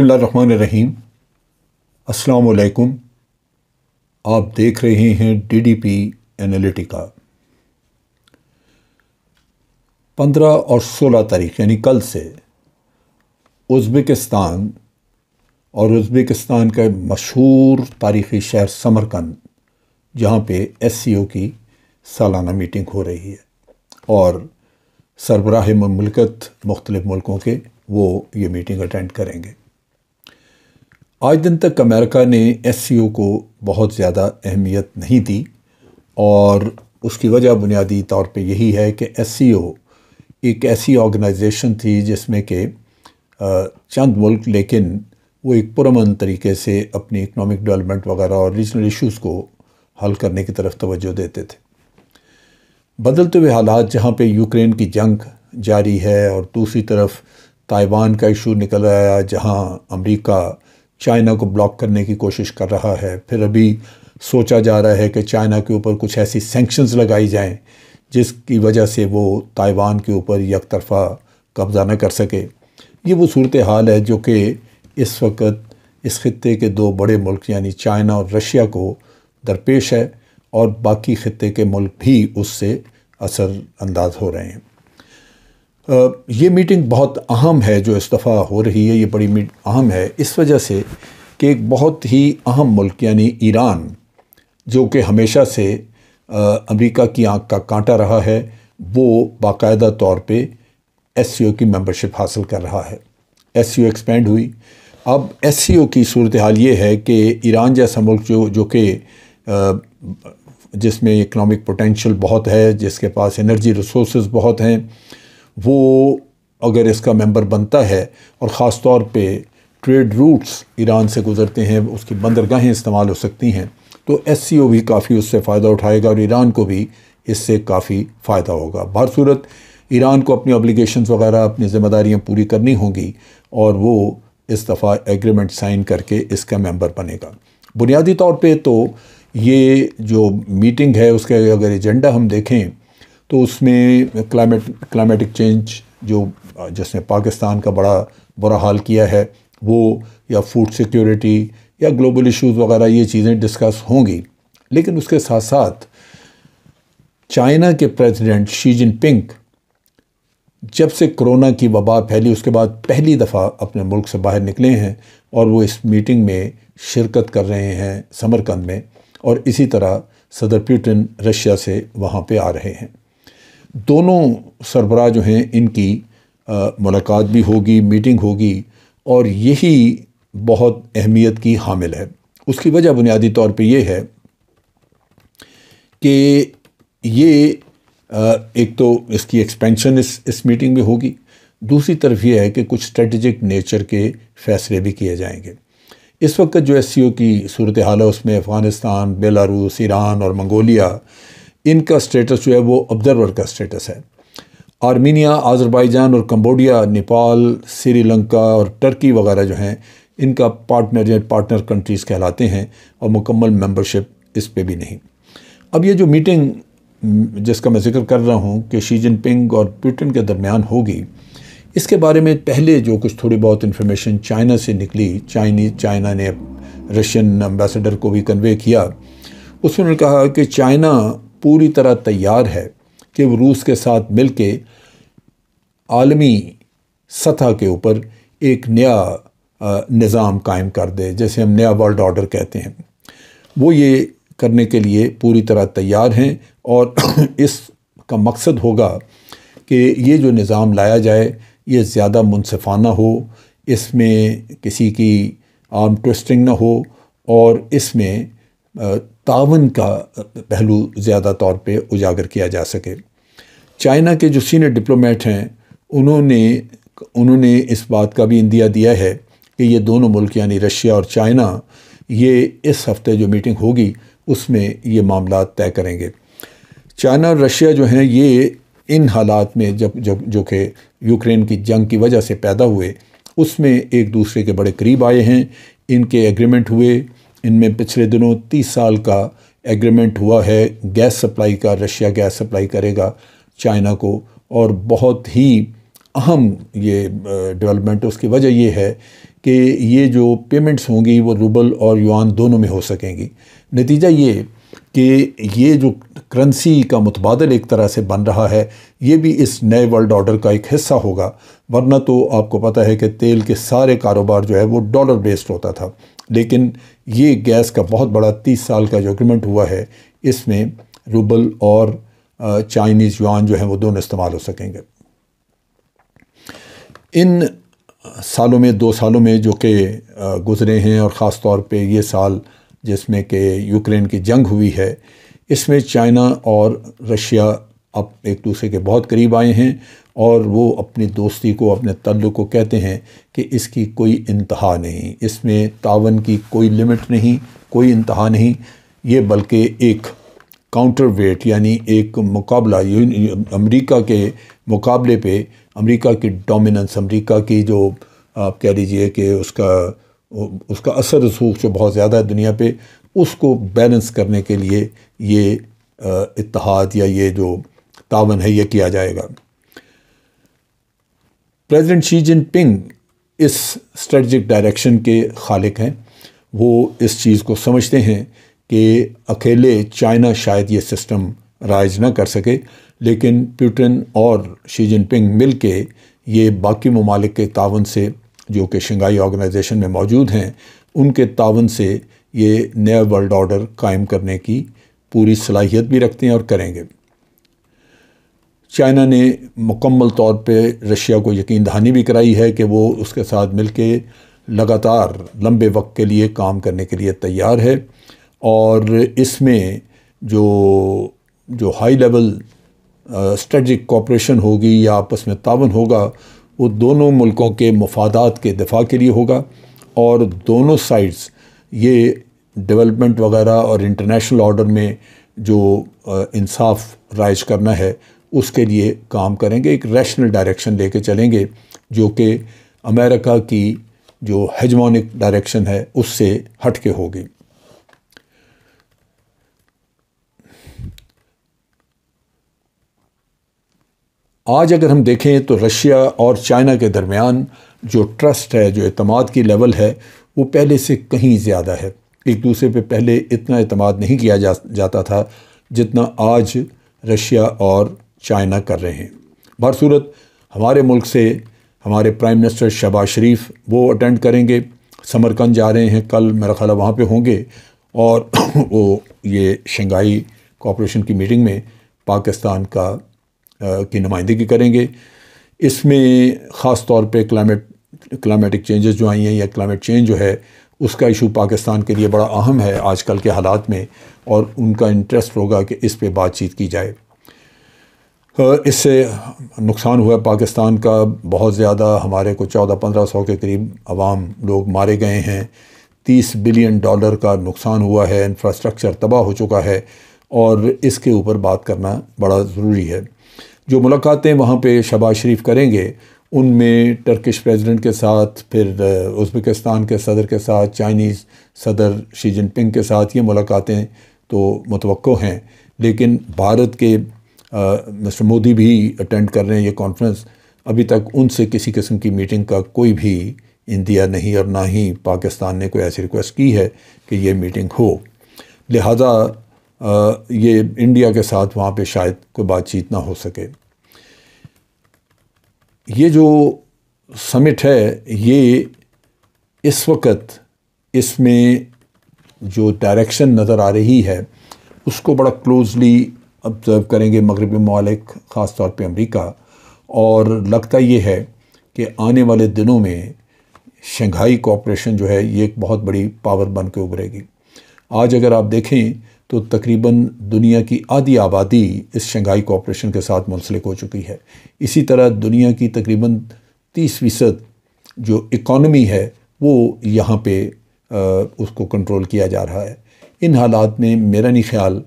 بسم اللہ الرحمن الرحیم۔ السلام علیکم۔ آپ دیکھ رہے ہیں ڈی ڈی پی انالیٹیکا۔ 15 اور 16 تاریخ یعنی کل سے ازبکستان کا مشہور تاریخی شہر سمرقند، جہاں پہ SCO کی سالانہ میٹنگ ہو رہی ہے اور سربراہ مملکت مختلف ملکوں کے وہ یہ میٹنگ اٹینڈ کریں گے۔ آج دن تک امریکہ نے SCO کو بہت زیادہ اہمیت نہیں دی، اور اس کی وجہ بنیادی طور پہ یہی ہے کہ SCO ایک ایسی آرگنائزیشن تھی جس میں کہ چند ملک، لیکن وہ ایک پرامن طریقے سے اپنی اکنامک ڈیولپمنٹ وغیرہ اور ریجنل ایشوز کو حل کرنے کی طرف توجہ دیتے تھے۔ بدلتے ہوئے حالات جہاں پہ یوکرین کی جنگ جاری ہے اور دوسری طرف تائیوان کا ایشو نکل آیا، جہاں امریکہ چائنا کو بلاک کرنے کی کوشش کر رہا ہے، پھر ابھی سوچا جا رہا ہے کہ چائنا کے اوپر کچھ ایسی سینکشنز لگائی جائیں جس کی وجہ سے وہ تائیوان کے اوپر یک طرفہ قبضہ نہ کر سکے۔ یہ وہ صورتحال ہے جو کہ اس وقت اس خطے کے دو بڑے ملک یعنی چائنا اور رشیا کو درپیش ہے، اور باقی خطے کے ملک بھی اس سے اثر انداز ہو رہے ہیں۔ یہ میٹنگ بہت اہم ہے جو اس دفعہ ہو رہی ہے۔ یہ بڑی اہم ہے اس وجہ سے کہ ایک بہت ہی اہم ملک یعنی ایران، جو کہ ہمیشہ سے امریکہ کی آنکھ کا کانٹا رہا ہے، وہ باقاعدہ طور پہ SCO کی ممبرشپ حاصل کر رہا ہے۔ SCO ایکسپینڈ ہوئی۔ اب SCO کی صورتحال یہ ہے کہ ایران جیسا ملک جو کہ جس میں اکنامک پوٹینشل بہت ہے، جس کے پاس انرجی ریسورسز بہت ہیں، وہ اگر اس کا ممبر بنتا ہے اور خاص طور پہ ٹریڈ روٹس ایران سے گزرتے ہیں، اس کی بندرگاہیں استعمال ہو سکتی ہیں، تو SCO بھی کافی اس سے فائدہ اٹھائے گا اور ایران کو بھی اس سے کافی فائدہ ہوگا۔ بہر صورت ایران کو اپنی اوبلیگیشنز وغیرہ، اپنی ذمہ داریاں پوری کرنی ہوں گی، اور وہ اس دفعہ ایگریمنٹ سائن کر کے اس کا ممبر بنے گا۔ بنیادی طور پہ تو یہ جو میٹنگ ہے اس کے اگر ایجنڈا ہم دیکھیں تو اس میں کلائمیٹک چینج جس نے پاکستان کا بڑا برا حال کیا ہے، وہ یا فوڈ سیکیورٹی یا گلوبل ایشوز وغیرہ یہ چیزیں ڈسکس ہوں گی، لیکن اس کے ساتھ ساتھ چائنا کے پریزیڈنٹ شی جن پنگ جب سے کرونا کی وبا پھیلی اس کے بعد پہلی دفعہ اپنے ملک سے باہر نکلے ہیں، اور وہ اس میٹنگ میں شرکت کر رہے ہیں سمرقند میں، اور اسی طرح صدر پوٹن رشیا سے وہاں پہ آ رہے ہیں۔ دونوں سربراہ جو ہیں ان کی ملاقات بھی ہوگی، میٹنگ ہوگی، اور یہی بہت اہمیت کی حامل ہے۔ اس کی وجہ بنیادی طور پہ یہ ہے کہ یہ ایک تو اس کی ایکسپینشن اس میٹنگ میں ہوگی، دوسری طرف یہ ہے کہ کچھ اسٹریٹجک نیچر کے فیصلے بھی کیے جائیں گے۔ اس وقت جو SCO کی صورتحال ہے اس میں افغانستان، بیلاروس، ایران اور منگولیا، ان کا سٹیٹس جو ہے وہ آبزرور کا سٹیٹس ہے۔ آرمینیا، آذربائیجان اور کمبوڈیا، نیپال، سری لنکا اور ٹرکی وغیرہ جو ہیں ان کا پارٹنر کنٹریز کہلاتے ہیں، اور مکمل ممبرشپ اس پہ بھی نہیں۔ اب یہ جو میٹنگ جس کا میں ذکر کر رہا ہوں کہ شی جن پنگ اور پوٹن کے درمیان ہوگی، اس کے بارے میں پہلے جو کچھ تھوڑی بہت انفارمیشن چائنا سے نکلی، چائنا نے رشین امبیسڈر کو بھی کنوے کیا، اس میں نے کہا کہ چائنا پوری طرح تیار ہے کہ وہ روس کے ساتھ مل کے عالمی سطح کے اوپر ایک نیا نظام قائم کر دے، جیسے ہم نیا ورلڈ آرڈر کہتے ہیں۔ وہ یہ کرنے کے لیے پوری طرح تیار ہیں، اور اس کا مقصد ہوگا کہ یہ جو نظام لایا جائے یہ زیادہ منصفانہ ہو، اس میں کسی کی آرم ٹوسٹنگ نہ ہو، اور اس میں تعاون کا پہلو زیادہ طور پہ اجاگر کیا جا سکے۔ چائنا کے جو سینئر ڈپلومیٹ ہیں انہوں نے اس بات کا بھی اندیا دیا ہے کہ یہ دونوں ملک یعنی رشیا اور چائنا یہ اس ہفتے جو میٹنگ ہوگی اس میں یہ معاملات طے کریں گے۔ چائنا اور رشیا جو ہیں یہ ان حالات میں جو کہ یوکرین کی جنگ کی وجہ سے پیدا ہوئے، اس میں ایک دوسرے کے بڑے قریب آئے ہیں۔ ان کے ایگریمنٹ ہوئے، ان میں پچھلے دنوں 30 سال کا ایگریمنٹ ہوا ہے گیس سپلائی کا۔ رشیا گیس سپلائی کرے گا چائنا کو، اور بہت ہی اہم یہ ڈیولپمنٹ، اس کی وجہ یہ ہے کہ یہ جو پیمنٹس ہوں گی وہ روبل اور یوان دونوں میں ہو سکیں گی۔ نتیجہ یہ کہ یہ جو کرنسی کا متبادل ایک طرح سے بن رہا ہے، یہ بھی اس نئے ورلڈ آرڈر کا ایک حصہ ہوگا، ورنہ تو آپ کو پتہ ہے کہ تیل کے سارے کاروبار جو ہے وہ ڈالر بیسڈ ہوتا تھا، لیکن یہ گیس کا بہت بڑا 30 سال کا جو ایگریمنٹ ہوا ہے، اس میں روبل اور چائنیز یوان جو ہیں وہ دونوں استعمال ہو سکیں گے۔ ان سالوں میں 2 سالوں میں جو کہ گزرے ہیں، اور خاص طور پہ یہ سال جس میں کہ یوکرین کی جنگ ہوئی ہے، اس میں چائنا اور رشیا اب ایک دوسرے کے بہت قریب آئے ہیں، اور وہ اپنی دوستی کو، اپنے تعلق کو کہتے ہیں کہ اس کی کوئی انتہا نہیں، اس میں تعاون کی کوئی لمٹ نہیں، کوئی انتہا نہیں، یہ بلکہ ایک کاؤنٹر ویٹ یعنی ایک مقابلہ، امریکہ کے مقابلے پہ امریکہ کی ڈومیننس، امریکہ کی جو آپ کہہ لیجئے کہ اس کا اثر رسوخ جو بہت زیادہ ہے دنیا پہ، اس کو بیلنس کرنے کے لیے یہ اتحاد یا یہ جو تعاون ہے یہ کیا جائے گا۔ پریزیڈنٹ شی جن پنگ اس اسٹریٹجک ڈائریکشن کے خالق ہیں، وہ اس چیز کو سمجھتے ہیں کہ اکیلے چائنا شاید یہ سسٹم رائج نہ کر سکے، لیکن پیوٹن اور شی جن پنگ مل کے یہ باقی ممالک کے تعاون سے جو کہ شنگھائی آرگنائزیشن میں موجود ہیں، ان کے تعاون سے یہ نیا ورلڈ آرڈر قائم کرنے کی پوری صلاحیت بھی رکھتے ہیں اور کریں گے۔ چائنا نے مکمل طور پہ رشیا کو یقین دہانی بھی کرائی ہے کہ وہ اس کے ساتھ مل کے لگاتار لمبے وقت کے لیے کام کرنے کے لیے تیار ہے، اور اس میں جو ہائی لیول اسٹریٹجک کوآپریشن ہوگی یا آپس میں تعاون ہوگا، وہ دونوں ملکوں کے مفادات کے دفاع کے لیے ہوگا، اور دونوں سائڈز یہ ڈیولپمنٹ وغیرہ اور انٹرنیشنل آرڈر میں جو انصاف رائج کرنا ہے اس کے لیے کام کریں گے، ایک ریشنل ڈائریکشن لے کے چلیں گے جو کہ امریکہ کی جو ہیجمونک ڈائریکشن ہے اس سے ہٹ کے ہوگی۔ آج اگر ہم دیکھیں تو رشیا اور چائنا کے درمیان جو ٹرسٹ ہے، جو اعتماد کی لیول ہے، وہ پہلے سے کہیں زیادہ ہے۔ ایک دوسرے پہ پہلے اتنا اعتماد نہیں کیا جاتا تھا جتنا آج رشیا اور چائنا کر رہے ہیں۔ بہر صورت ہمارے ملک سے ہمارے پرائم منسٹر شہباز شریف وہ اٹینڈ کریں گے، سمرقند جا رہے ہیں، کل میرا خیال ہے وہاں پہ ہوں گے، اور وہ یہ شنگھائی کوآپریشن کی میٹنگ میں پاکستان کی نمائندگی کریں گے۔ اس میں خاص طور پہ کلائمیٹک چینجز جو آئی ہیں یا کلائمیٹ چینج جو ہے اس کا ایشو پاکستان کے لیے بڑا اہم ہے آج کل کے حالات میں، اور ان کا انٹرسٹ ہوگا کہ اس پہ بات چیت کی جائے۔ اس سے نقصان ہوا ہے پاکستان کا بہت زیادہ، ہمارے کو 1400-1500 کے قریب عوام لوگ مارے گئے ہیں، $30 بلین کا نقصان ہوا ہے، انفراسٹرکچر تباہ ہو چکا ہے، اور اس کے اوپر بات کرنا بڑا ضروری ہے۔ جو ملاقاتیں وہاں پہ شہباز شریف کریں گے ان میں ٹرکش پریزیڈنٹ کے ساتھ، پھر ازبکستان کے صدر کے ساتھ، چائنیز صدر شی جن پنگ کے ساتھ یہ ملاقاتیں تو متوقع ہیں، لیکن بھارت کے مسٹر مودی بھی اٹینڈ کر رہے ہیں یہ کانفرنس۔ ابھی تک ان سے کسی قسم کی میٹنگ کا کوئی بھی اندیا نہیں، اور نہ ہی پاکستان نے کوئی ایسی ریکویسٹ کی ہے کہ یہ میٹنگ ہو، لہٰذا یہ انڈیا کے ساتھ وہاں پہ شاید کوئی بات چیت نہ ہو سکے۔ یہ جو سمٹ ہے یہ اس وقت اس میں جو ڈائریکشن نظر آ رہی ہے اس کو بڑا کلوزلی آبزرو کریں گے مغربی ممالک، خاص طور پہ امریکہ، اور لگتا یہ ہے کہ آنے والے دنوں میں شنگھائی کوآپریشن جو ہے یہ ایک بہت بڑی پاور بن کے ابھرے گی۔ آج اگر آپ دیکھیں تو تقریباً دنیا کی آدھی آبادی اس شنگھائی کوآپریشن کے ساتھ منسلک ہو چکی ہے۔ اسی طرح دنیا کی تقریباً 30% جو اکانومی ہے وہ یہاں پہ اس کو کنٹرول کیا جا رہا ہے۔ ان حالات میں میرا نہیں خیال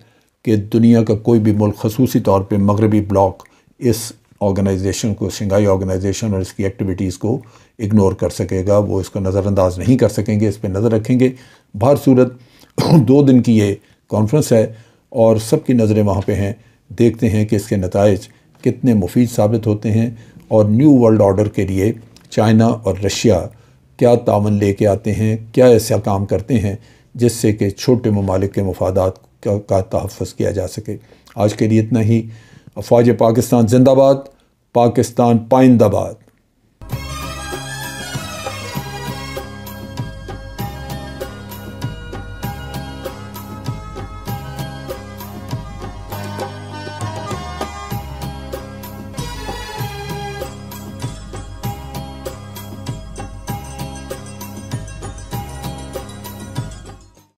کہ دنیا کا کوئی بھی ملک، خصوصی طور پہ مغربی بلاک، اس آرگنائزیشن کو، شنگھائی آرگنائزیشن اور اس کی ایکٹیویٹیز کو اگنور کر سکے گا، وہ اس کو نظر انداز نہیں کر سکیں گے، اس پہ نظر رکھیں گے۔ بہر صورت 2 دن کی یہ کانفرنس ہے اور سب کی نظریں وہاں پہ ہیں، دیکھتے ہیں کہ اس کے نتائج کتنے مفید ثابت ہوتے ہیں، اور نیو ورلڈ آرڈر کے لیے چائنا اور رشیا کیا تعاون لے کے آتے ہیں، کیا ایسا کام کرتے ہیں جس سے کہ چھوٹے ممالک کے مفادات کا تحفظ کیا جا سکے۔ آج کے لیے اتنا ہی۔ افواج پاکستان زندہ باد، پاکستان پائندہ باد۔